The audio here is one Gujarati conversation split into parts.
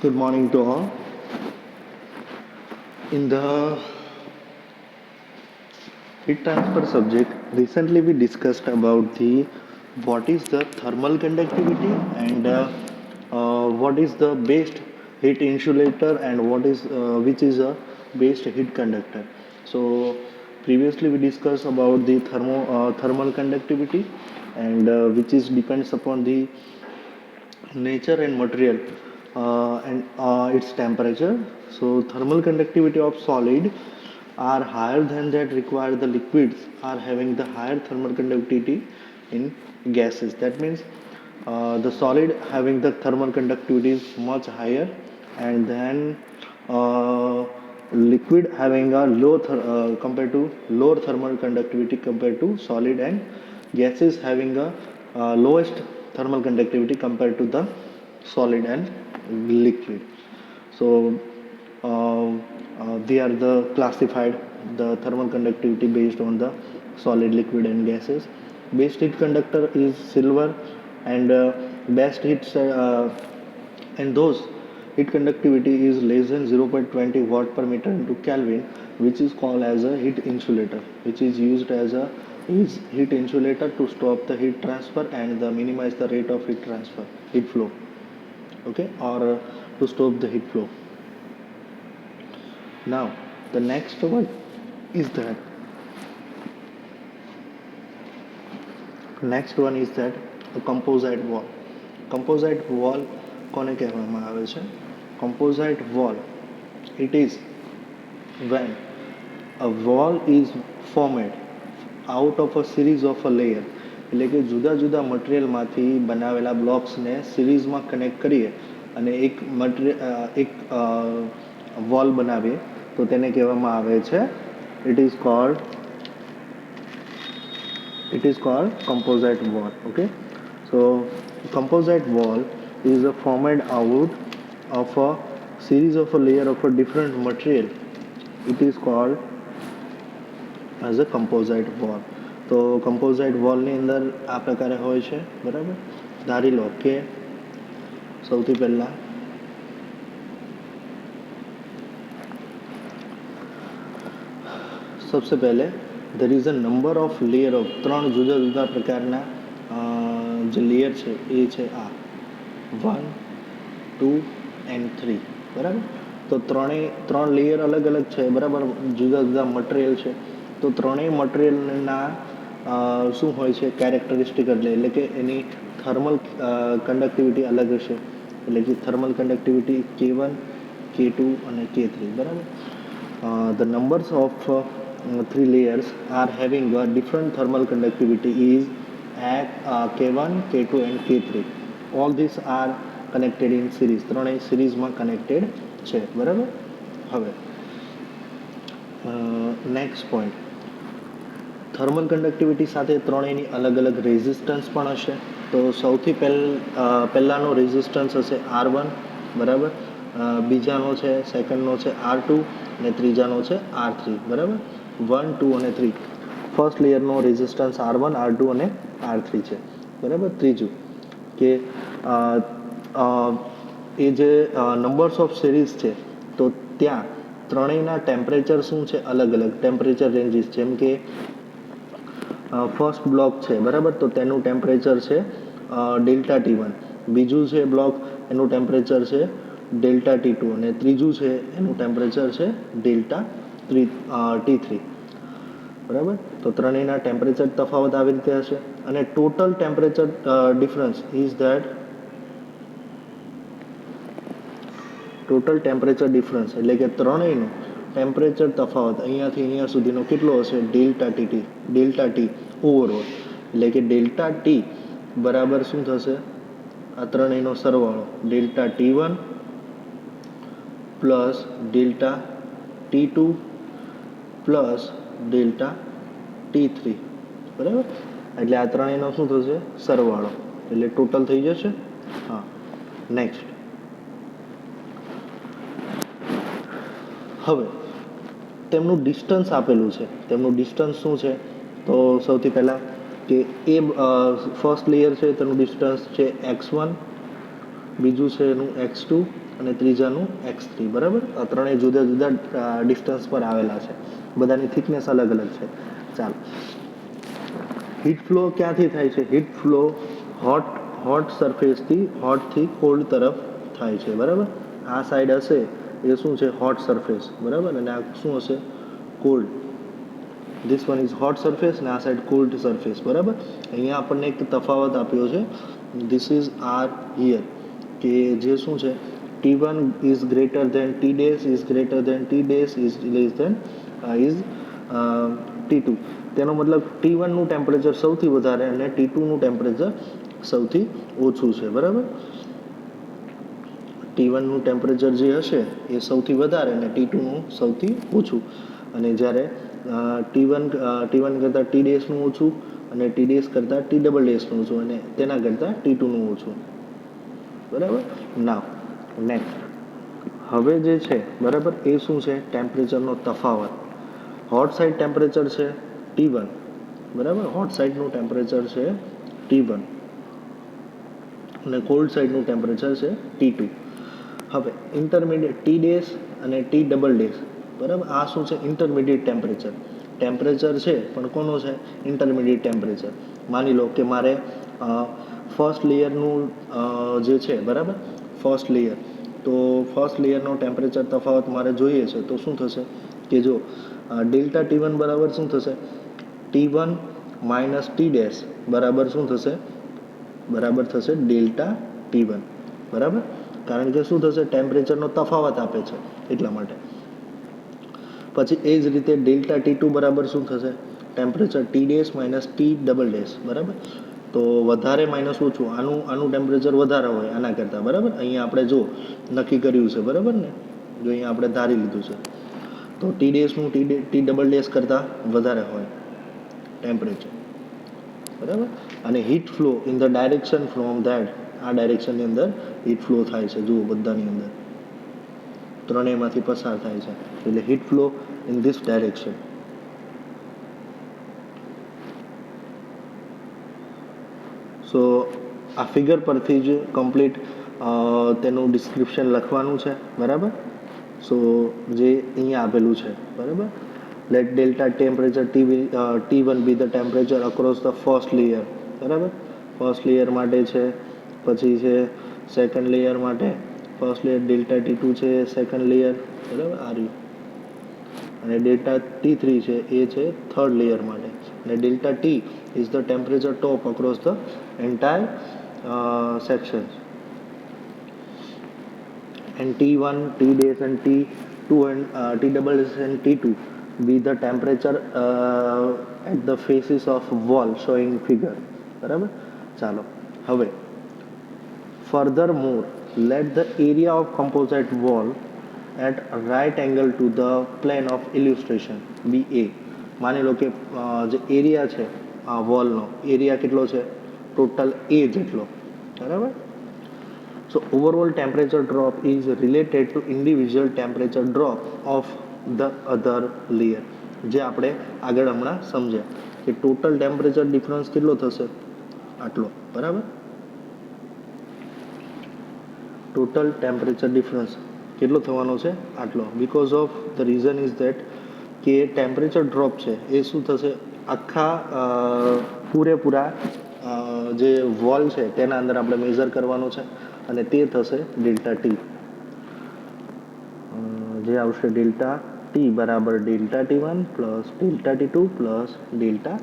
Good morning to all. In the heat transfer subject, recently we discussed about the what is the thermal conductivity and what is the best heat insulator and what is which is a best heat conductor. So previously we discussed about the thermal conductivity and which is depends upon the nature and material and its temperature. So thermal conductivity of solid are higher than that required. The liquids are having the higher thermal conductivity in gases. That means the solid having the thermal conductivity is much higher, and then uh, liquid having a compared to lower thermal conductivity compared to solid, and gases having a lowest thermal conductivity compared to the solid and liquid. So they are the classified the thermal conductivity based on the solid, liquid, and gases. Best heat conductor is silver, and best heat and those heat conductivity is less than 0.20 watt per meter into Kelvin, which is called as a heat insulator, which is used as a is heat insulator to stop the heat transfer and minimize the rate of heat transfer, heat flow. Okay, or to stop the heat flow. Now, the next one is that a composite wall. Composite wall કોને કહેવામાં આવે છે? Composite wall, it is when a wall is formed out of a series of a layer, એટલે કે જુદા જુદા મટીરિયલમાંથી બનાવેલા બ્લોક્સને સિરીઝમાં કનેક્ટ કરીએ અને એક વોલ બનાવીએ તો તેને કહેવામાં આવે છે it is called composite wall. Okay, so composite wall is formed out of a series of a layer of a different material. It is called as a composite wall. તો composite wall ની અંદર આ પ્રકારે હોય છે, બરાબર. ધારી લો કે સૌથી પહેલા सबसे पहले there is a number of layer of ત્રણ જુદા જુદા પ્રકારના જે લેયર છે એ છે આ 1, 2 and 3, બરાબર. તો ત્રણ લેયર અલગ અલગ છે, બરાબર, જુદા જુદા મટીરિયલ છે. તો ત્રણેય મટીરિયલના શું હોય છે કેરેક્ટરિસ્ટિક, એટલે કે એની થર્મલ કંડક્ટિવિટી અલગ હશે, એટલે કે થર્મલ કંડક્ટિવિટી K1, K2 અને K3, બરાબર. The numbers of three layers are having a different thermal conductivity is at K1, K2 and K3. All these are connected in series. ત્રણેય સિરીઝમાં કનેક્ટેડ છે, બરાબર. હવે નેક્સ્ટ પોઈન્ટ, થર્મલ કંડક્ટિવિટી સાથે ત્રણેયની અલગ અલગ રેઝિસ્ટન્સ પણ હશે. તો સૌથી પહેલાનો રેઝિસ્ટન્સ હશે R1, બરાબર. બીજાનો છે સેકન્ડનો છે R2 અને ત્રીજાનો છે R3, બરાબર. 1, 2 અને 3. ફર્સ્ટ લેયરનો રેઝિસ્ટન્સ R1, R2 અને R3 છે, બરાબર. ત્રીજું કે એ જે નંબર્સ ઓફ સિરીઝ છે તો ત્યાં ત્રણેયના ટેમ્પરેચર શું છે અલગ અલગ ટેમ્પરેચર રેન્જીસ. જેમ કે ફર્સ્ટ બ્લોક છે, બરાબર, તો તેનું ટેમ્પરેચર છે ડેલ્ટા T1. બીજું છે બ્લોક, એનું ટેમ્પરેચર છે ડેલ્ટા T2 અને ત્રીજું છે એનું ટેમ્પરેચર છે ડેલ્ટા T3, બરાબર. તો ત્રણેયના ટેમ્પરેચર તફાવત આવી રીતે હશે. અને total temperature difference is that total temperature difference, એટલે કે ત્રણેયનું ટેમ્પરેચર તફાવત અહીંયાથી અહીંયા સુધીનો કેટલો હશે ડેલ્ટા ટી ઓવરઓલ, એટલે કે ડેલ્ટા ટી બરાબર શું થશે આ ત્રણેયનો સરવાળો delta T1 plus delta T2 plus delta T3, બરાબર. એટલે આ ત્રણેયનો શું થશે સરવાળો, એટલે ટોટલ થઈ જશે. હા, નેક્સ્ટ. હવે તેમનું ડિસ્ટન્સ આપેલું છે. તેમનું ડિસ્ટન્સ શું છે? તો સૌથી પહેલાં કે એ ફર્સ્ટ લેયર છે તેનું ડિસ્ટન્સ છે x1, બીજું છે એનું x2 અને ત્રીજાનું x3, બરાબર. આ ત્રણેય જુદા જુદા ડિસ્ટન્સ પર આવેલા છે, બધાની થિકનેસ અલગ અલગ છે. ચાલો, હીટ ફ્લો ક્યાંથી થાય છે? હીટ ફ્લો હોટ સરફેસથી હોટથી કોલ્ડ તરફ થાય છે, બરાબર. આ સાઈડ હશે એ શું છે? હોટ સરફેસ, બરાબર. અને આ શું હશે? Cold. This one is hot surface અને આ સાઈડ કોલ્ડ સરફેસ, બરાબર. અહીંયા આપણને એક તફાવત આપ્યો છે, ધીસ ઇઝ આર હિયર, કે જે શું છે? T1 is greater than T dash is greater than T dash is less than is T2. તેનો મતલબ T1 નું ટેમ્પરેચર સૌથી વધારે અને T2 નું ટેમ્પરેચર સૌથી ઓછું છે, બરાબર. T1 નું ટેમ્પરેચર જે હશે એ સૌથી વધારે અને T2 નું સૌથી ઓછું. અને જ્યારે T1 કરતાં T ડેશનું ઓછું અને T ડેશ કરતાં T ડબલ ડેશનું ઓછું અને તેના કરતાં T2 નું ઓછું, બરાબર. નાવ નેક્સ્ટ, હવે જે છે, બરાબર, એ શું છે? ટેમ્પરેચરનો તફાવત. હોટ સાઇડ ટેમ્પરેચર છે T1, બરાબર. હોટ સાઇડનું ટેમ્પરેચર છે T1 અને કોલ્ડ સાઇડનું ટેમ્પરેચર છે T2. હવે ઇન્ટરમીડિયેટ T ડેશ અને T ડબલ ડેશ, બરાબર. આ શું છે? Intermediate temperature. ટેમ્પરેચર છે પણ કોનું છે? Intermediate temperature. માની લો કે મારે ફર્સ્ટ લેયરનું જે છે, બરાબર, ફર્સ્ટ લેયર, તો ફર્સ્ટ લેયરનો ટેમ્પરેચર તફાવત મારે જોઈએ છે, તો શું થશે? કે જો ડેલ્ટા T1 બરાબર શું થશે? T1 માઇનસ T ડેશ બરાબર શું થશે? બરાબર થશે ડેલ્ટા T1, બરાબર. કારણ કે શું થશે? ટેમ્પરેચરનો તફાવત આપે છે એટલા માટે. પછી એ જ રીતે ડેલ્ટા T2 બરાબર શું થશે? Temperature T dash minus T double dash, બરાબર. તો વધારે માઇનસ ઓછું, આનું ટેમ્પરેચર વધારે હોય આના કરતાં, બરાબર. અહીંયા આપણે જો નક્કી કર્યું છે, બરાબર ને, જો અહીંયા આપણે ધારી લીધું છે, તો T ડેશનું T ડબલ ડેશ કરતાં વધારે હોય ટેમ્પરેચર, બરાબર. અને heat flow in the direction from that, આ ડાયરેક્શનની અંદર હીટ ફ્લો થાય છે, જુઓ બધાની અંદર ત્રણેયમાંથી પસાર થાય છે, એટલે heat flow in this direction. So આ ફિગર પરથી જ કમ્પ્લીટ તેનું ડિસ્ક્રિપ્શન લખવાનું છે, બરાબર. સો જે અહીંયા આપેલું છે, બરાબર. Let delta temperature T1 be the temperature across the first layer, બરાબર. ફર્સ્ટ લેયર માટે છે, પછી છે સેકન્ડ લેયર માટે. ફર્સ્ટ લેયર ડેલ્ટા T2 છે, સેકન્ડ લેયર, બરાબર, આ રહ્યું. અને ડેલ્ટા T3 છે એ છે થર્ડ લેયર માટે. અને delta T is the temperature top across the entire section. And T1, T dash and T2 and T double dash and T2 be the temperature at the faces of wall showing figure, બરાબર. ચાલો, હવે furthermore let the area of composite wall at right angle to the plane of illustration be A. માની લો કે જે એરિયા છે આ વોલનો એરિયા કેટલો છે? ટોટલ A જેટલો, બરાબર. So overall temperature drop is related to individual temperature drop of the other layer. જે આપણે આગળ હમણાં સમજ્યા કે ટોટલ ટેમ્પરેચર ડિફરન્સ કેટલો થશે? આટલો, બરાબર. ટોટલ ટેમ્પરેચર ડિફરન્સ કેટલો થવાનો છે? આટલો. Because of the reason is that કે ટેમ્પરેચર ડ્રોપ છે એ શું થશે? આખા પૂરેપૂરા જે વોલ છે તેના અંદર આપણે મેઝર કરવાનું છે અને તે થશે ડેલ્ટા ટી, જે આવશે ડેલ્ટા ટી બરાબર delta T1 plus delta T2 plus delta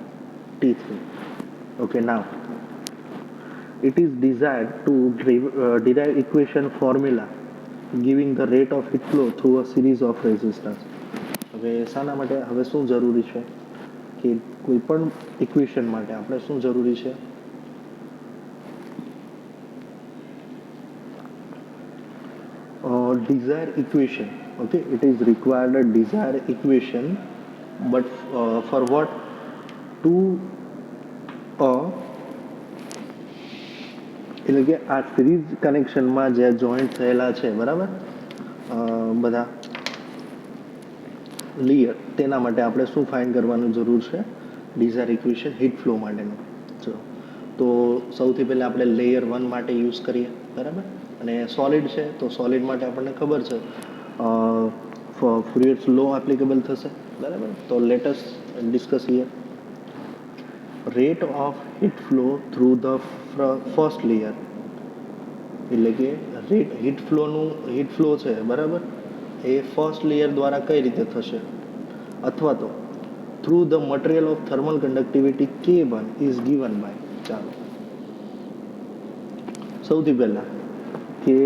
T3. Okay, now it is desired to derive equation formula giving the rate of heat flow through a series of resistors. હવે શાના માટે, હવે શું જરૂરી છે કે કોઈ પણ ઇક્વેશન માટે આપણે શું જરૂરી છે? Desired equation. Okay, it is required a desired equation, but for what? To એટલે કે આ સિરીઝ કનેક્શનમાં જે જોઈન્ટ થયેલા છે, બરાબર, બધા લેયર, તેના માટે આપણે શું ફાઇન્ડ કરવાનું જરૂર છે? ડિઝાયર ઇક્વેશન હીટ ફ્લો માટેનું. ચલો, તો સૌથી પહેલાં આપણે લેયર 1 માટે યુઝ કરીએ, બરાબર. અને સોલિડ છે તો સોલિડ માટે આપણને ખબર છે ફુરિયર્સ લો એપ્લિકેબલ થશે, બરાબર. તો lettuce discuss here. Rate of heat flow through the first layer, એટલે કે હીટ ફ્લો છે, બરાબર, એ ફર્સ્ટ લેયર દ્વારા કઈ રીતે થશે, અથવા તો through the material of thermal conductivity K1 is given by. ચાલો સૌથી પહેલાં કે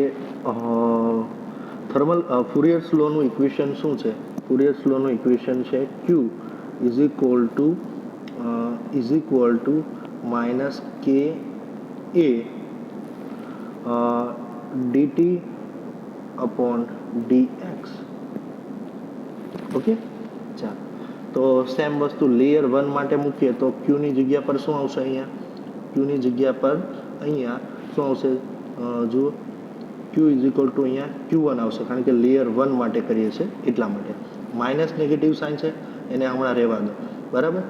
ફુરિયર્સ લોનું ઇક્વેશન શું છે? ફુરિયર્સ લોનું ઇક્વેશન છે Q is equal to minus K A DT upon dx. Okay, ચાલો. તો સેમ વસ્તુ લેયર 1 માટે મૂકીએ તો ક્યુની જગ્યા પર શું આવશે? અહીંયા ક્યુની જગ્યા પર અહીંયા શું આવશે? જુઓ, ક્યુ ઇઝ ઇક્વલ ટુ અહીંયા Q1 આવશે, કારણ કે લેયર 1 માટે કરીએ છીએ એટલા માટે. માઇનસ નેગેટિવ સાઇન છે એને હમણાં રહેવા દો, બરાબર.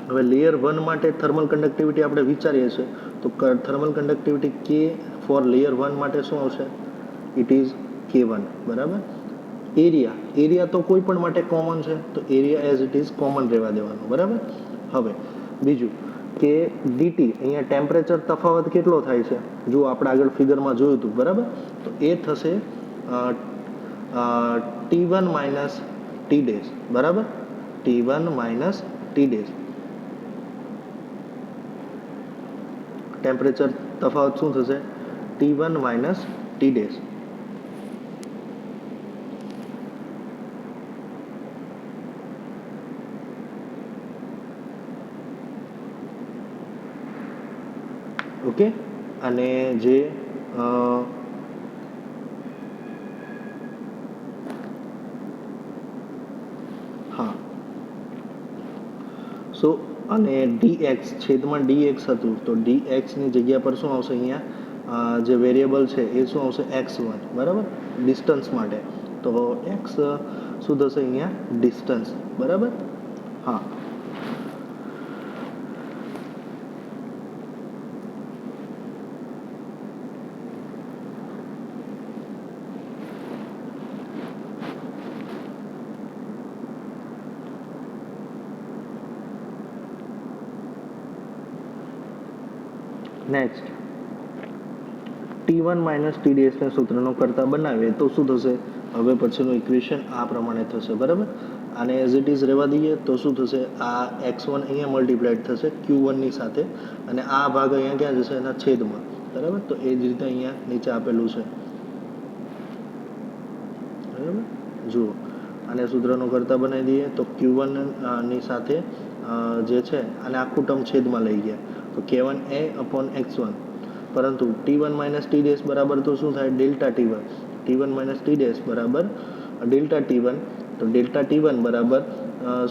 હવે લેયર 1 માટે થર્મલ કન્ડક્ટિવિટી આપણે વિચારીએ છીએ તો થર્મલ કન્ડક્ટિવિટી કે ફોર લેયર 1 માટે શું આવશે? ઇટ ઇઝ K1, બરાબર. એરિયા તો કોઈ પણ માટે કોમન છે, તો area as it is common રહેવા દેવાનું, બરાબર. હવે બીજું કે ડીટી, અહીંયા ટેમ્પરેચર તફાવત કેટલો થાય છે? જો આપણે આગળ ફિગરમાં જોયું હતું, બરાબર. તો એ થશે T1 માઇનસ ટી ડેઝ, બરાબર. T1 minus T days. Temperature તફાવત શું થશે? T1 minus T days. Okay, અને જે હા, સો અને dx છેદમાં dx હતું, તો dx ની જગ્યા પર શું આવશે? અહીંયા જે વેરિયેબલ છે એ શું આવશે? x1, બરાબર, ડિસ્ટન્સ માટે. તો x શું થશે અહીંયા? ડિસ્ટન્સ, બરાબર. હા, નેક્સ્ટ T1 માઇનસ ટી ડેશને સૂત્રનો કરતા બનાવીએ તો શું થશે? હવે પછીનું ઇક્વેશન આ પ્રમાણે થશે, બરાબર. આને એઝ ઇટ ઇઝ રહેવા દઈએ તો શું થશે? આ x1 અહીંયા મલ્ટીપ્લાઇડ થશે Q1 ની સાથે, અને આ ભાગ અહીંયા ક્યાં જશે? એના છેદમાં, બરાબર. તો એ જ રીતે અહીંયા નીચે આપેલું છે, બરાબર. જુઓ, આને સૂત્રનો કરતા બનાવી દઈએ તો Q1 ની સાથે જે છે આને આખું ટર્મ છેદમાં લઈ ગયા તો K1A અપોન x1, પરંતુ T1 માઇનસ ટી ડેશ બરાબર તો શું થાય? Delta T1. T1 minus T dash બરાબર ડેલ્ટા T1. તો ડેલ્ટા T1 બરાબર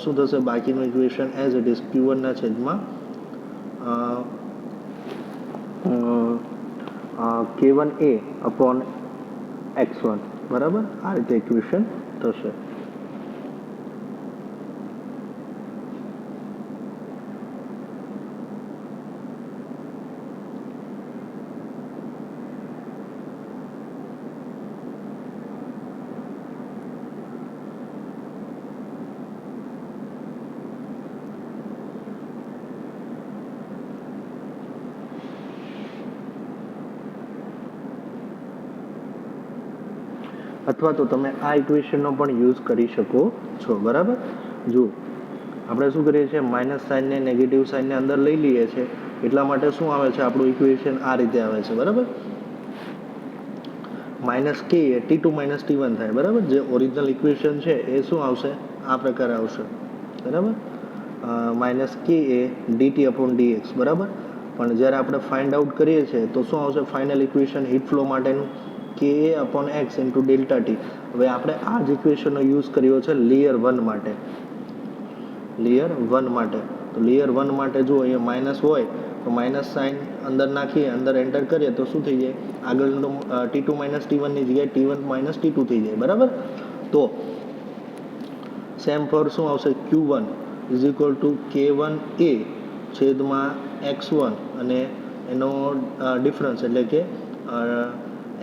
શું થશે? બાકીનું equation as it is Q1 ના છેદમાં K1A અપોન x1, બરાબર. આ રીતે ઇક્વેશન થશે. અથવા તો તમે આ ઇક્વેશનનો પણ યુઝ કરી શકો છો, બરાબર. જુઓ, આપણે શું કરીએ છીએ? માઇનસ સાઇનને નેગેટિવ સાઇનને અંદર લઈ લઈએ છીએ, એટલા માટે શું આવે છે? આપણું ઇક્વેશન આ રીતે આવે છે, બરાબર. માઇનસ કે એ T2 માઇનસ T1 થાય, બરાબર. જે ઓરિજિનલ ઇક્વેશન છે એ શું આવશે? આ પ્રકારે આવશે, બરાબર. Minus K A DT upon dx, બરાબર. પણ જ્યારે આપણે ફાઇન્ડ આઉટ કરીએ છીએ તો શું આવશે? ફાઇનલ ઇક્વેશન હીટ ફ્લો માટેનું કે એ upon x into delta t. હવે આપણે આ જ ઇક્વેશનનો યુઝ કર્યો છે લેયર 1 માટે. લેયર 1 માટે તો લેયર 1 માટે જો અહીંયા માઇનસ હોય તો માઇનસ સાઇન અંદર નાખીએ, અંદર એન્ટર કરીએ તો શું થઈ જાય? આગળનું T2 માઇનસ T1 ની જગ્યાએ T1 માઇનસ T2 થઈ જાય, બરાબર. તો સેમ ફોર શું આવશે? Q1 is equal two K1A છેદમાં x1 અને એનો ડિફરન્સ એટલે કે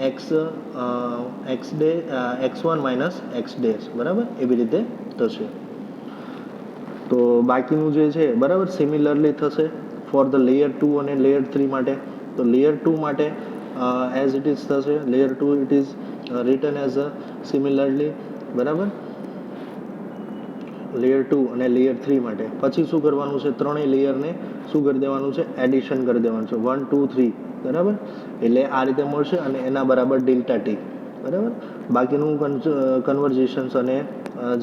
x x1 minus x dash, બરાબર, એવી રીતે થશે. તો બાકીનું જે છે બરાબર સિમિલરલી થશે ફોર ધ લેયર 2 અને લેયર 3 માટે. તો લેયર 2 માટે એઝ ઇટ ઇઝ થશે, layer 2 it is return as a similarly, બરાબર, લેયર 2 અને લેયર 3 માટે. પછી શું કરવાનું છે, ત્રણેય લેયરને શું કરી દેવાનું છે, એડિશન કરી દેવાનું છે, 1 2 3, બરાબર, એટલે આ રીતે મળશે અને એના બરાબર ડેલ્ટા ટી, બરાબર. બાકીનું કન્વર્ઝેશન્સ અને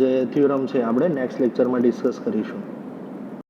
જે થિયોરમ છે આપણે નેક્સ્ટ લેક્ચરમાં ડિસ્કસ કરીશું.